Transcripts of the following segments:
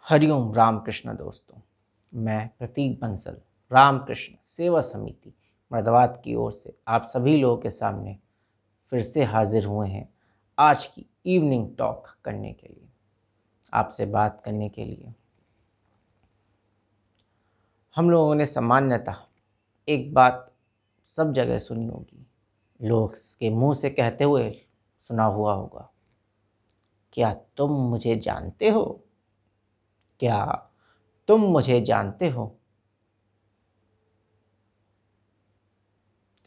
हरिओम रामकृष्ण दोस्तों। मैं प्रतीक बंसल रामकृष्ण सेवा समिति मर्दाबाद की ओर से आप सभी लोगों के सामने फिर से हाजिर हुए हैं आज की इवनिंग टॉक करने के लिए, आपसे बात करने के लिए। हम लोगों ने सामान्यतः एक बात सब जगह सुनी होगी, लोग के मुंह से कहते हुए सुना हुआ होगा, क्या तुम मुझे जानते हो? क्या तुम मुझे जानते हो?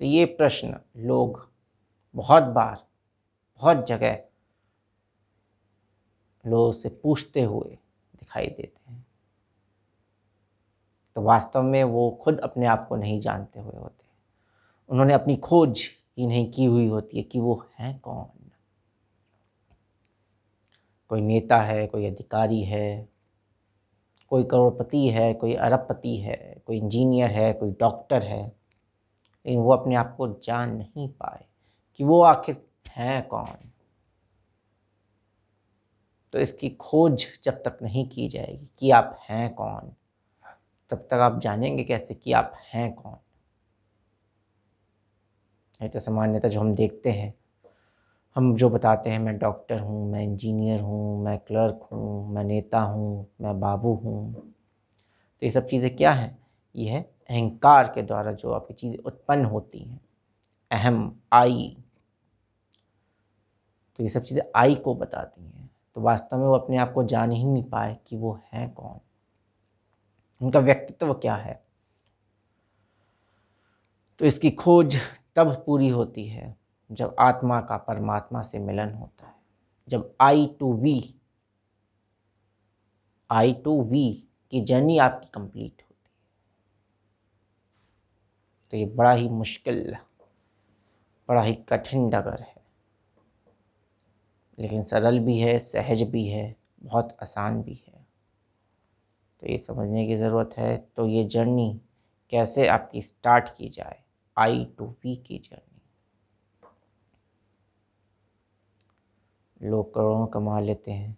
तो ये प्रश्न लोग बहुत बार बहुत जगह लोगों से पूछते हुए दिखाई देते हैं। तो वास्तव में वो खुद अपने आप को नहीं जानते हुए होते, उन्होंने अपनी खोज ही नहीं की हुई होती है कि वो हैं कौन। कोई नेता है, कोई अधिकारी है, कोई करोड़पति है, कोई अरबपति है, कोई इंजीनियर है, कोई डॉक्टर है, लेकिन वो अपने आप को जान नहीं पाए कि वो आखिर हैं कौन। तो इसकी खोज जब तक नहीं की जाएगी कि आप हैं कौन, तब तक आप जानेंगे कैसे कि आप हैं कौन। नहीं तो सामान्यतः जो हम देखते हैं, हम जो बताते हैं मैं डॉक्टर हूँ, मैं इंजीनियर हूँ, मैं क्लर्क हूँ, मैं नेता हूँ, मैं बाबू हूँ, तो ये सब चीज़ें क्या हैं? ये है अहंकार के द्वारा जो आपकी चीज़ें उत्पन्न होती हैं, अहम, आई। तो ये सब चीज़ें आई को बताती हैं। तो वास्तव में वो अपने आप को जान ही नहीं पाए कि वो हैं कौन, उनका व्यक्तित्व क्या है। तो इसकी खोज तब पूरी होती है जब आत्मा का परमात्मा से मिलन होता है, जब आई टू वी की जर्नी आपकी कंप्लीट होती है। तो ये बड़ा ही मुश्किल, बड़ा ही कठिन डगर है, लेकिन सरल भी है, सहज भी है, बहुत आसान भी है। तो ये समझने की ज़रूरत है। तो ये जर्नी कैसे आपकी स्टार्ट की जाए, I to V की जर्नी। लोग करोड़ों कमा लेते हैं,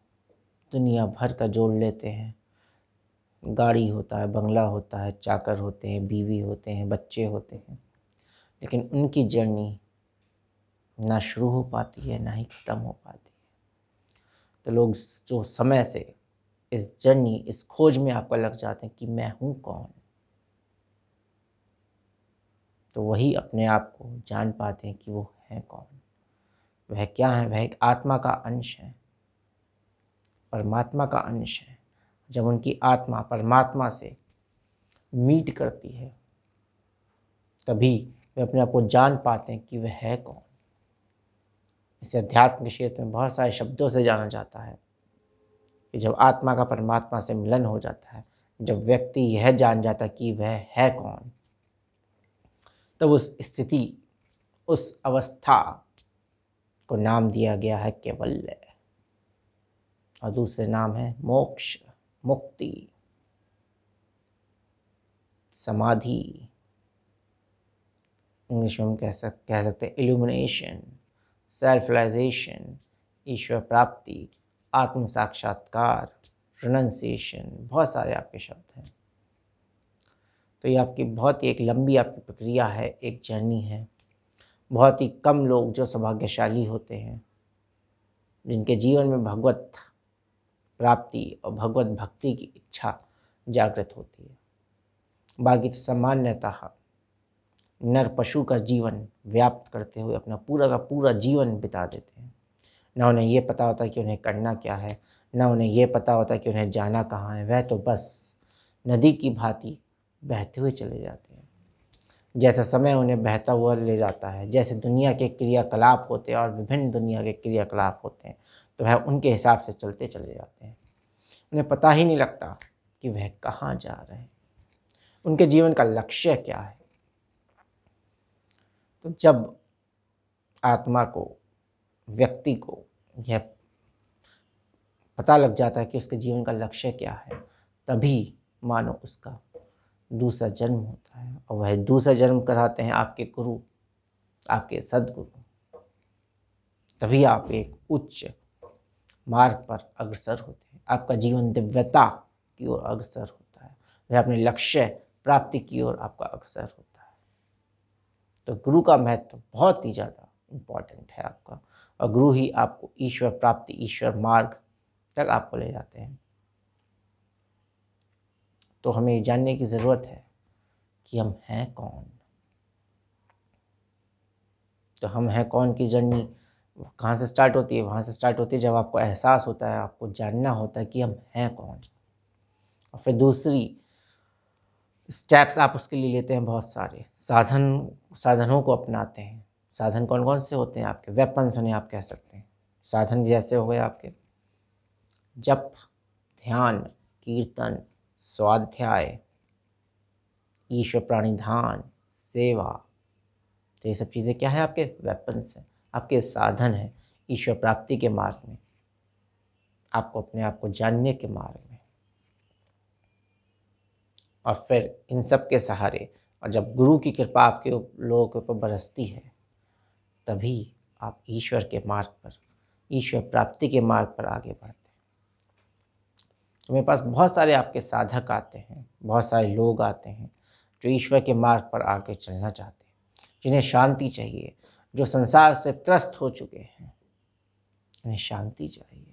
दुनिया भर का जोड़ लेते हैं, गाड़ी होता है, बंगला होता है, चाकर होते हैं, बीवी होते हैं, बच्चे होते हैं, लेकिन उनकी जर्नी ना शुरू हो पाती है, ना ही ख़त्म हो पाती है। तो लोग जो समय से इस जर्नी, इस खोज में आपको लग जाते हैं कि मैं हूँ कौन, तो वही अपने आप को जान पाते हैं कि वो है कौन। वह क्या है? वह एक आत्मा का अंश है, परमात्मा का अंश है। जब उनकी आत्मा परमात्मा से मीट करती है, तभी वे अपने आप को जान पाते हैं कि वह है कौन। इसे अध्यात्म के क्षेत्र में बहुत सारे शब्दों से जाना जाता है कि जब आत्मा का परमात्मा से मिलन हो जाता है, जब व्यक्ति यह जान जाता कि वह है कौन, तब उस स्थिति, उस अवस्था को नाम दिया गया है कैवल्य, और दूसरे नाम है मोक्ष, मुक्ति, समाधि। इंग्लिश में हम कह सकते हैं इल्यूमिनेशन, सेल्फ रियलाइजेशन, ईश्वर प्राप्ति, आत्म साक्षात्कार, रिनंसिएशन, बहुत सारे आपके शब्द हैं। तो ये आपकी बहुत ही एक लंबी आपकी प्रक्रिया है, एक जर्नी है। बहुत ही कम लोग जो सौभाग्यशाली होते हैं, जिनके जीवन में भगवत प्राप्ति और भगवत भक्ति की इच्छा जागृत होती है। बाकी सामान्यतः नर पशु का जीवन व्याप्त करते हुए अपना पूरा का पूरा जीवन बिता देते हैं। ना उन्हें ये पता होता कि उन्हें करना क्या है, ना उन्हें ये पता होता कि उन्हें जाना कहाँ है। वह तो बस नदी की भांति बहते हुए चले जाते हैं। जैसा समय उन्हें बहता हुआ ले जाता है, जैसे दुनिया के क्रियाकलाप होते हैं और विभिन्न दुनिया के क्रियाकलाप होते हैं, तो वह उनके हिसाब से चलते चले जाते हैं। उन्हें पता ही नहीं लगता कि वह कहाँ जा रहे हैं, उनके जीवन का लक्ष्य क्या है। तो जब आत्मा को, व्यक्ति को यह पता लग जाता है कि उसके जीवन का लक्ष्य क्या है, तभी मानो उसका दूसरा जन्म होता है। और वह दूसरा जन्म कराते हैं आपके गुरु, आपके सद्गुरु। तभी आप एक उच्च मार्ग पर अग्रसर होते हैं, आपका जीवन दिव्यता की ओर अग्रसर होता है, वह अपने लक्ष्य प्राप्ति की ओर आपका अग्रसर होता है। तो गुरु का महत्व बहुत ही ज़्यादा इम्पॉर्टेंट है आपका, और गुरु ही आपको ईश्वर प्राप्ति, ईश्वर मार्ग तक आपको ले जाते हैं। तो हमें ये जानने की ज़रूरत है कि हम हैं कौन। तो हम हैं कौन की जर्नी कहाँ से स्टार्ट होती है? वहाँ से स्टार्ट होती है जब आपको एहसास होता है, आपको जानना होता है कि हम हैं कौन। और फिर दूसरी स्टेप्स आप उसके लिए लेते हैं, बहुत सारे साधनों को अपनाते हैं। साधन कौन कौन से होते हैं? आपके वेपन्स उन्हें आप कह सकते हैं। साधन जैसे हो गए आपके जप, ध्यान, कीर्तन, स्वाध्याय, ईश्वर प्राणिधान, सेवा। तो ये सब चीज़ें क्या है? आपके वेपन्स हैं, आपके साधन हैं ईश्वर प्राप्ति के मार्ग में, आपको अपने आप को जानने के मार्ग में। और फिर इन सब के सहारे, और जब गुरु की कृपा आपके लोगों के ऊपर बरसती है, तभी आप ईश्वर के मार्ग पर, ईश्वर प्राप्ति के मार्ग पर आगे बढ़ते हैं। तो मेरे पास बहुत सारे आपके साधक आते हैं, बहुत सारे लोग आते हैं जो ईश्वर के मार्ग पर आगे चलना चाहते हैं, जिन्हें शांति चाहिए, जो संसार से त्रस्त हो चुके हैं। उन्हें शांति चाहिए,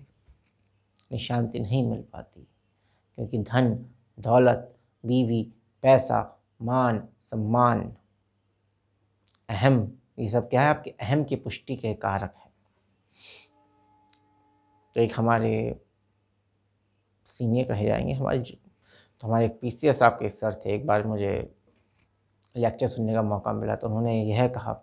उन्हें शांति नहीं मिल पाती, क्योंकि धन, दौलत, बीवी, पैसा, मान, सम्मान, अहम, ये सब क्या है? आपके अहम की पुष्टि के कारक है। तो एक हमारे सीनियर कहे जाएंगे, हमारे पीसीएस आपके एक सर थे, एक बार मुझे लेक्चर सुनने का मौका मिला, तो उन्होंने यह कहा,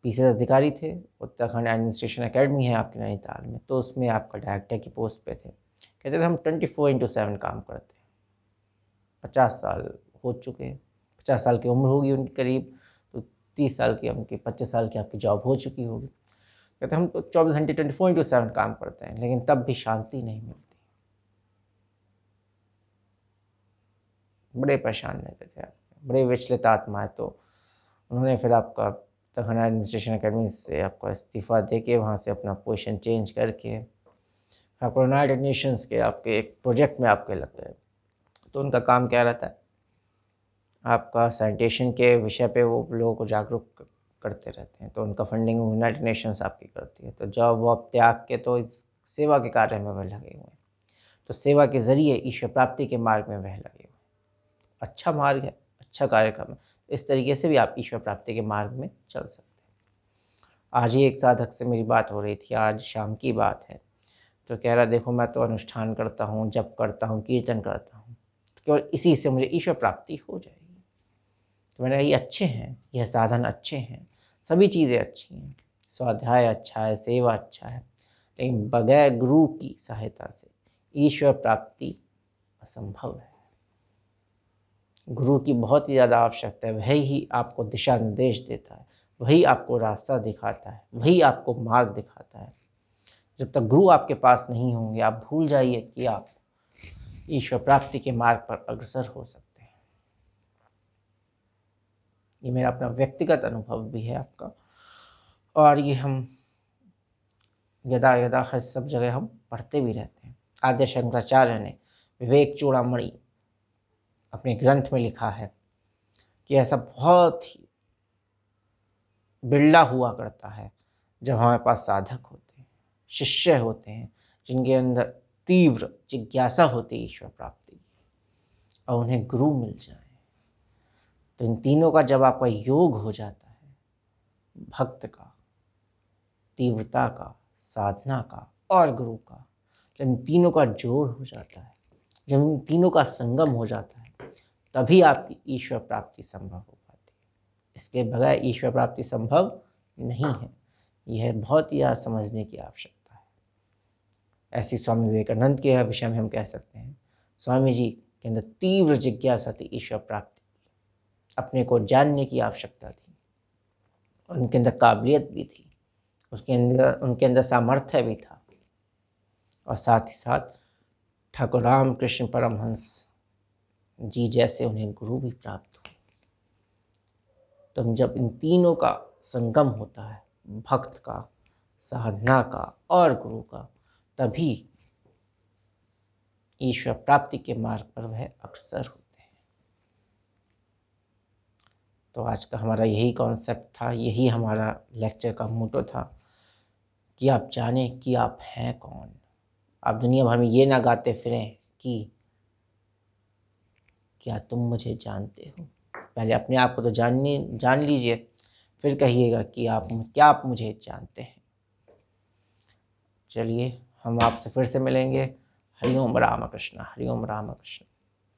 पीसीएस अधिकारी थे, उत्तराखंड एडमिनिस्ट्रेशन एकेडमी है आपके नैनीताल में, तो उसमें आपका डायरेक्टर की पोस्ट पे थे। कहते थे हम 24/7 काम करते हैं। 50 साल हो चुके हैं, 50 साल की उम्र होगी उनकी करीब, तो 30 साल की उनकी, 25 साल की आपकी जॉब हो चुकी होगी। कहते हम तो 24 घंटे 24/7 काम करते हैं, लेकिन तब भी शांति नहीं मिलती। बड़े परेशान रहते थे आप, बड़े विचलित आत्माएं। तो उन्होंने फिर आपका उत्तराखंड एडमिनिस्ट्रेशन एकेडमी से आपका इस्तीफ़ा दे के, वहाँ से अपना पोजीशन चेंज करके आपको यूनाइटेड नेशंस के आपके एक प्रोजेक्ट में आपके लग गए। तो उनका काम क्या रहता है? आपका सैनिटेशन के विषय पे वो लोगों को जागरूक करते रहते हैं। तो उनका फंडिंग यूनाइटेड नेशंस आपकी करती है। तो जब वो अब त्याग के तो इस सेवा के कार्य में वह लगे हुए हैं। तो सेवा के ज़रिए ईश्वर प्राप्ति के मार्ग में वह लगे हुए हैं। अच्छा मार्ग है, अच्छा कार्यक्रम है। इस तरीके से भी आप ईश्वर प्राप्ति के मार्ग में चल सकते हैं। आज ही एक साधक से मेरी बात हो रही थी, आज शाम की बात है। तो कह रहा, देखो मैं तो अनुष्ठान करता हूँ, जप करता हूँ, कीर्तन करता हूँ, तो केवल इसी से मुझे ईश्वर प्राप्ति हो जाएगी। तो मैंने कहा ये अच्छे हैं, यह साधन अच्छे हैं, सभी चीज़ें अच्छी हैं, स्वाध्याय अच्छा है, सेवा अच्छा है, लेकिन बगैर गुरु की सहायता से ईश्वर प्राप्ति असंभव है। गुरु की बहुत ही ज़्यादा आवश्यकता है। वही ही आपको दिशा निर्देश देता है, वही आपको रास्ता दिखाता है, वही आपको मार्ग दिखाता है। जब तक गुरु आपके पास नहीं होंगे, आप भूल जाइए कि आप ईश्वर प्राप्ति के मार्ग पर अग्रसर हो सकते हैं। ये मेरा अपना व्यक्तिगत अनुभव भी है आपका, और ये हम यदा यदा हर सब जगह हम पढ़ते भी रहते हैं। आद्य शंकराचार्य ने विवेक चूड़ामणि अपने ग्रंथ में लिखा है कि ऐसा बहुत ही बिरला हुआ करता है जब हमारे पास साधक होते हैं, शिष्य होते हैं, जिनके अंदर तीव्र जिज्ञासा होती है ईश्वर प्राप्ति की, और उन्हें गुरु मिल जाए। तो इन तीनों का जब आपका योग हो जाता है, भक्त का, तीव्रता का, साधना का और गुरु का, जब इन तीनों का जोड़ हो जाता है, जब इन तीनों का संगम हो जाता है, तभी आपकी ईश्वर प्राप्ति संभव हो पाती है। इसके बगैर ईश्वर प्राप्ति संभव नहीं है। यह बहुत ही समझने की आवश्यकता है। ऐसी स्वामी विवेकानंद के विषय में हम कह सकते हैं, स्वामी जी के अंदर तीव्र जिज्ञासा थी ईश्वर प्राप्ति की, अपने को जानने की आवश्यकता थी, और उनके अंदर काबिलियत भी थी, उनके अंदर सामर्थ्य भी था, और साथ ही साथ ठाकुर रामकृष्ण परमहंस जी जैसे उन्हें गुरु भी प्राप्त हुए। तो जब इन तीनों का संगम होता है, भक्त का, साधना का और गुरु का, तभी ईश्वर प्राप्ति के मार्ग पर वह अग्रसर होते हैं। तो आज का हमारा यही कॉन्सेप्ट था, यही हमारा लेक्चर का मोटो था कि आप जानें कि आप हैं कौन। आप दुनिया भर में ये ना गाते फिरें कि क्या तुम मुझे जानते हो। पहले अपने आप को तो जान लीजिए, फिर कहिएगा कि आप मुझे जानते हैं। चलिए हम आपसे फिर से मिलेंगे। हरि ओम राम कृष्ण, हरि ओम राम कृष्ण।